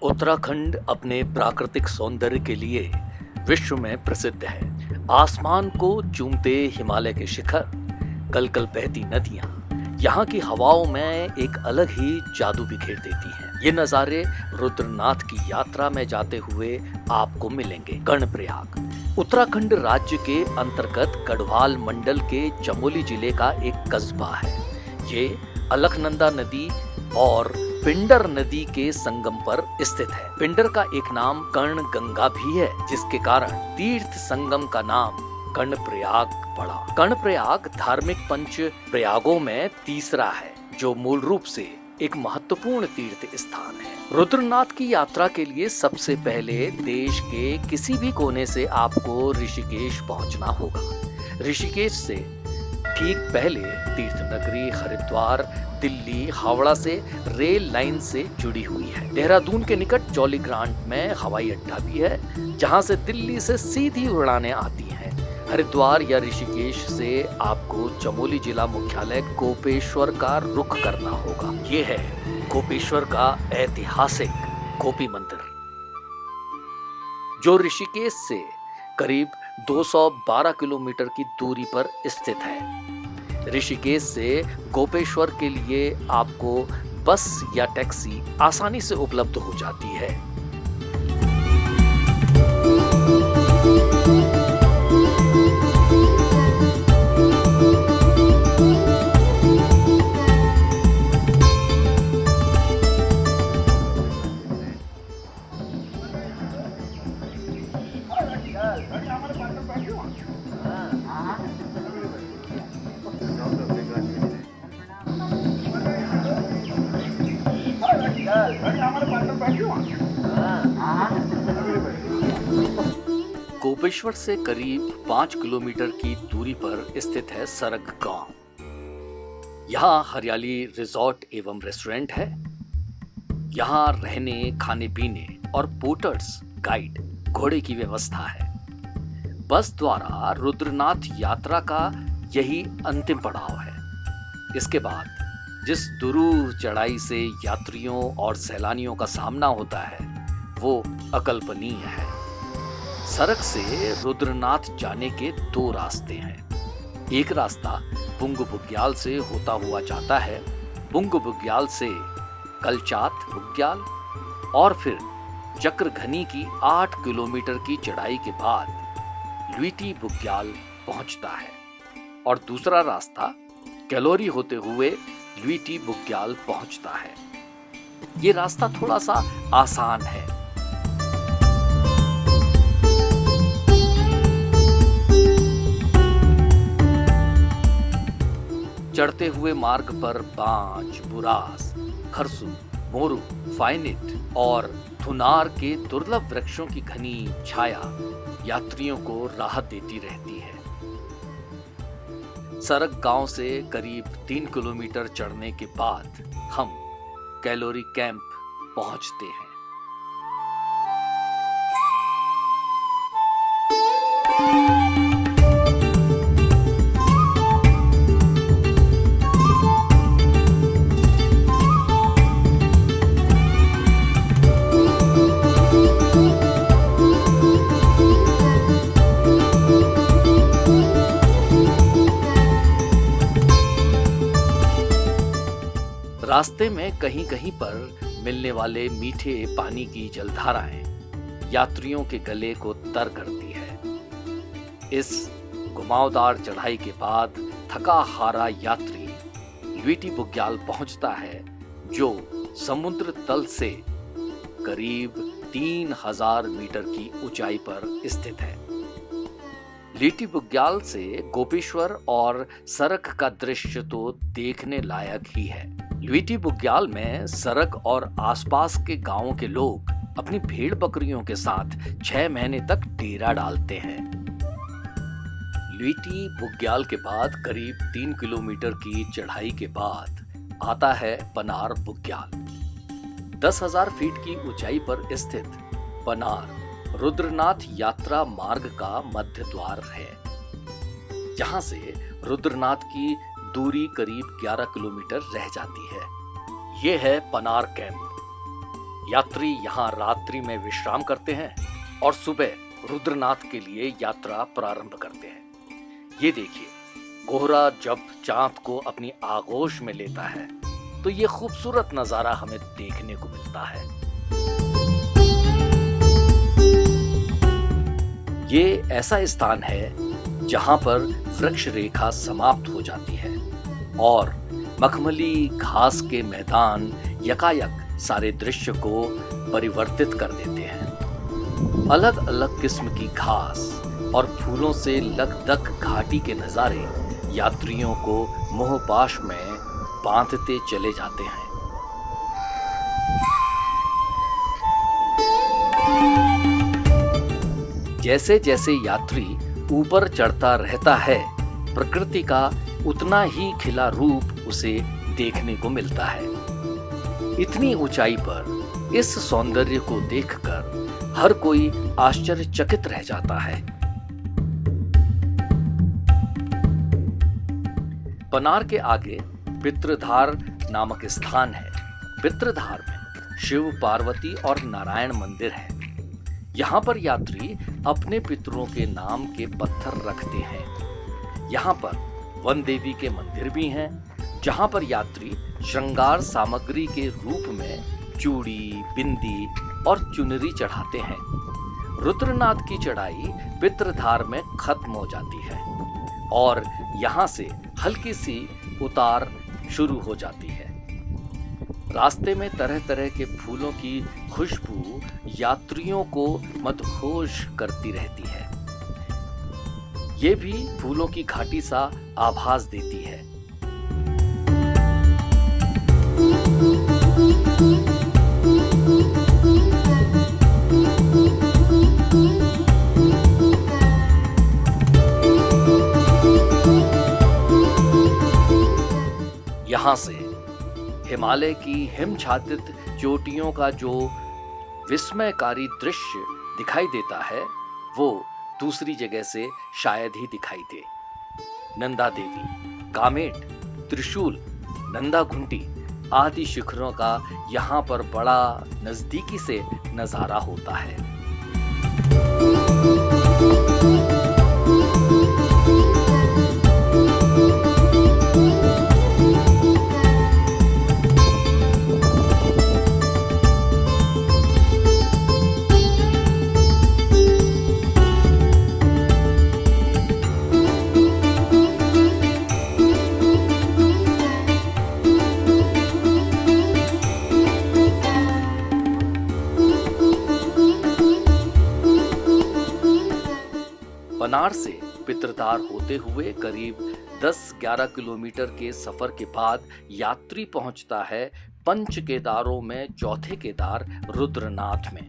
उत्तराखंड अपने प्राकृतिक सौंदर्य के लिए विश्व में प्रसिद्ध है। आसमान को चूमते हिमालय के शिखर, कल-कल बहती नदियां, यहाँ की हवाओं में एक अलग ही जादू बिखेर देती हैं। ये नज़ारे रुद्रनाथ की यात्रा में जाते हुए आपको मिलेंगे। कर्णप्रयाग उत्तराखंड राज्य के अंतर्गत गढ़वाल मंडल के चमोली जिले का एक कस्बा है। ये अलकनंदा नदी और पिंडर नदी के संगम पर स्थित है। पिंडर का एक नाम कर्ण गंगा भी है, जिसके कारण तीर्थ संगम का नाम कर्णप्रयाग पड़ा। कर्णप्रयाग धार्मिक पंच प्रयागों में तीसरा है, जो मूल रूप से एक महत्वपूर्ण तीर्थ स्थान है। रुद्रनाथ की यात्रा के लिए सबसे पहले देश के किसी भी कोने से आपको ऋषिकेश पहुंचना होगा। ऋषिकेश से ठीक पहले तीर्थ नगरी हरिद्वार दिल्ली हावड़ा से रेल लाइन से जुड़ी हुई है। देहरादून के निकट जौलीग्रांट में हवाई अड्डा भी है, जहां से दिल्ली से सीधी उड़ानें आती हैं। हरिद्वार या ऋषिकेश से आपको चमोली जिला मुख्यालय गोपेश्वर का रुख करना होगा। ये है गोपेश्वर का ऐतिहासिक गोपी मंदिर, जो ऋषिकेश से करीब 212 किलोमीटर की दूरी पर स्थित है। ऋषिकेश से गोपेश्वर के लिए आपको बस या टैक्सी आसानी से उपलब्ध हो जाती है। गोपेश्वर से करीब 5 किलोमीटर की दूरी पर स्थित है सरग गांव। यहाँ हरियाली रिजॉर्ट एवं रेस्टोरेंट है। यहाँ रहने खाने पीने और पोर्टर्स गाइड घोड़े की व्यवस्था है। बस द्वारा रुद्रनाथ यात्रा का यही अंतिम पड़ाव है। इसके बाद जिस दुरूह चढ़ाई से यात्रियों और सैलानियों का सामना होता है, वो अकल्पनीय है। सड़क से रुद्रनाथ जाने के दो रास्ते हैं। एक रास्ता पुंग बुग्याल से होता हुआ जाता है। पुंग बुग्याल से कलचात बुग्याल और फिर चक्रघनी की 8 किलोमीटर की चढ़ाई के बाद लुईटी बुग्याल पहुंचता है, और दूसरा रास्ता कैलोरी होते हुए लुईटी बुग्याल पहुंचता है। ये रास्ता थोड़ा सा आसान है। चढ़ते हुए मार्ग पर बांज, बुरास, खरसू, मोरू, फाइनिट और थुनार के दुर्लभ वृक्षों की घनी छाया यात्रियों को राहत देती रहती है। सरग गांव से करीब 3 किलोमीटर चढ़ने के बाद हम कैलोरी कैंप पहुंचते हैं। रास्ते में कहीं कहीं पर मिलने वाले मीठे पानी की जलधाराएं यात्रियों के गले को तर करती है। इस घुमावदार चढ़ाई के बाद थका हारा यात्री लुईटी बुग्याल पहुंचता है, जो समुद्र तल से करीब 3000 मीटर की ऊंचाई पर स्थित है। लुईटी बुग्याल से गोपेश्वर और सरग का दृश्य तो देखने लायक ही है। लुईटी बुग्याल में सरग और आसपास के गांवों के लोग अपनी भेड़ बकरियों के साथ 6 महीने तक डेरा डालते हैं। लुईटी बुग्याल के बाद करीब 3 किलोमीटर की चढ़ाई के बाद आता है पनार बुग्याल। 10,000 फीट की ऊंचाई पर स्थित पनार रुद्रनाथ यात्रा मार्ग का मध्य द्वार है, जहां से रुद्रनाथ की दूरी करीब 11 किलोमीटर रह जाती है। ये है पनार कैंप। यात्री यहाँ रात्रि में विश्राम करते हैं और सुबह रुद्रनाथ के लिए यात्रा प्रारंभ करते हैं। ये देखिए, कोहरा जब चांद को अपनी आगोश में लेता है तो ये खूबसूरत नजारा हमें देखने को मिलता है। ये ऐसा स्थान है जहां पर वृक्ष रेखा समाप्त हो जाती है और मखमली घास के मैदान यकायक सारे दृश्य को परिवर्तित कर देते हैं। अलग अलग किस्म की घास और फूलों से लकदक घाटी के नजारे यात्रियों को मोहपाश में बांधते चले जाते हैं। जैसे जैसे यात्री ऊपर चढ़ता रहता है, प्रकृति का उतना ही खिला रूप उसे देखने को मिलता है। इतनी ऊंचाई पर इस सौंदर्य को देखकर हर कोई आश्चर्यचकित रह जाता है। पनार के आगे पितृधार नामक स्थान है। पितृधार में शिव, पार्वती और नारायण मंदिर है। यहाँ पर यात्री अपने पितरों के नाम के पत्थर रखते हैं। यहाँ पर वन देवी के मंदिर भी हैं, जहाँ पर यात्री श्रृंगार सामग्री के रूप में चूड़ी, बिंदी और चुनरी चढ़ाते हैं। रुद्रनाथ की चढ़ाई पितृधार में खत्म हो जाती है और यहाँ से हल्की सी उतार शुरू हो जाती है। रास्ते में तरह तरह के फूलों की खुशबू यात्रियों को मदहोश करती रहती है। ये भी फूलों की घाटी सा आभास देती है। यहाँ से हिमालय की हिमछादित चोटियों का जो विस्मयकारी दृश्य दिखाई देता है, वो दूसरी जगह से शायद ही दिखाई दे। नंदा देवी, कामेट, त्रिशूल, नंदा घुंटी आदि शिखरों का यहाँ पर बड़ा नजदीकी से नजारा होता है। पनार से पितृधार होते हुए करीब 10-11 किलोमीटर के सफर के बाद यात्री पहुंचता है पंच केदारों में चौथे केदार रुद्रनाथ में।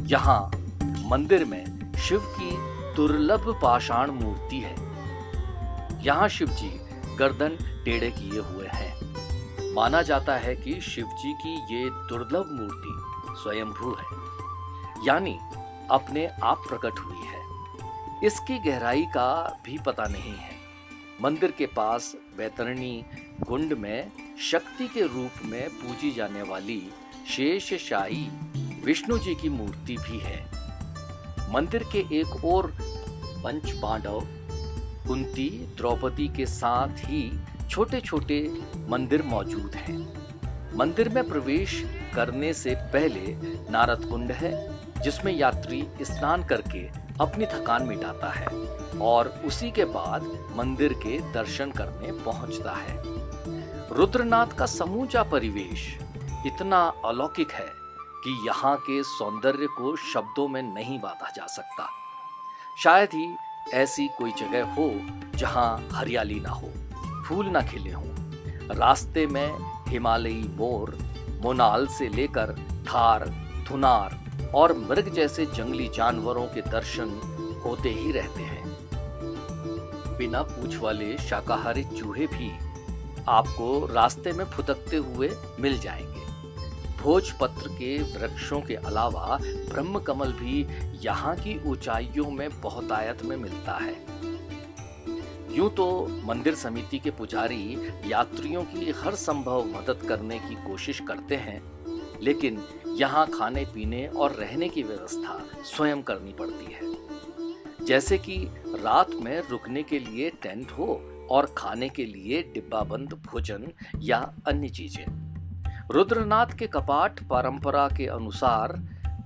यहाँ मंदिर में शिव की दुर्लभ पाषाण मूर्ति है। यहाँ शिव जी गर्दन टेढ़े किए हुए हैं। माना जाता है कि शिव जी की ये दुर्लभ मूर्ति स्वयंभू है, यानी अपने आप प्रकट हुई है। इसकी गहराई का भी पता नहीं है। मंदिर के पास बैतरणी कुंड में शक्ति के रूप में पूजी जाने वाली शेषशाही विष्णु जी की मूर्ति भी है। मंदिर के एक ओर पंच पांडव, कुंती, द्रौपदी के साथ ही छोटे छोटे मंदिर मौजूद हैं। मंदिर में प्रवेश करने से पहले नारद कुंड है, जिसमें यात्री स्नान करके अपनी थकान मिटाता है और उसी के बाद मंदिर के दर्शन करने पहुंचता है। रुद्रनाथ का समूचा परिवेश इतना अलौकिक है कि यहाँ के सौंदर्य को शब्दों में नहीं बांधा जा सकता। शायद ही ऐसी कोई जगह हो जहाँ हरियाली ना हो, फूल ना खिले हों। रास्ते में हिमालयी मोर, मोनाल से लेकर थार, थुनार और मृग जैसे जंगली जानवरों के दर्शन होते ही रहते हैं। बिना पूंछ वाले शाकाहारी चूहे भी आपको रास्ते में फुदकते हुए मिल जाएंगे। भोजपत्र के वृक्षों के अलावा ब्रह्म कमल भी यहाँ की ऊंचाइयों में बहुतायत में मिलता है। यूं तो मंदिर समिति के पुजारी यात्रियों की हर संभव मदद करने की कोशिश करते हैं, लेकिन यहाँ खाने पीने और रहने की व्यवस्था स्वयं करनी पड़ती है। जैसे कि रात में रुकने के लिए टेंट हो और खाने के लिए डिब्बाबंद भोजन या अन्य चीजें। रुद्रनाथ के कपाट परंपरा के अनुसार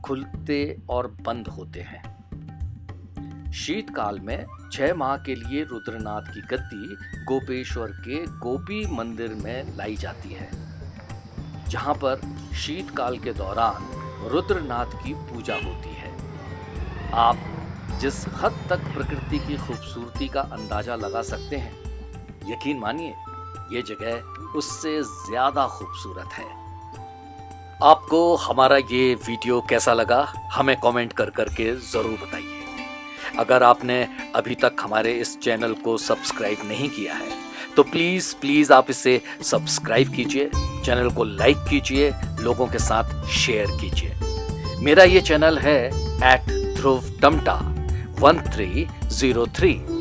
खुलते और बंद होते हैं। शीतकाल में 6 माह के लिए रुद्रनाथ की गद्दी गोपेश्वर के गोपी मंदिर में लाई जाती है, जहां पर शीतकाल के दौरान रुद्रनाथ की पूजा होती है। आप जिस हद तक प्रकृति की खूबसूरती का अंदाजा लगा सकते हैं, यकीन मानिए ये जगह उससे ज्यादा खूबसूरत है। आपको हमारा ये वीडियो कैसा लगा हमें कमेंट कर करके जरूर बताइए। अगर आपने अभी तक हमारे इस चैनल को सब्सक्राइब नहीं किया है तो प्लीज आप इसे सब्सक्राइब कीजिए, चैनल को लाइक कीजिए, लोगों के साथ शेयर कीजिए। मेरा ये चैनल है @ध्रुव टमटा 1303।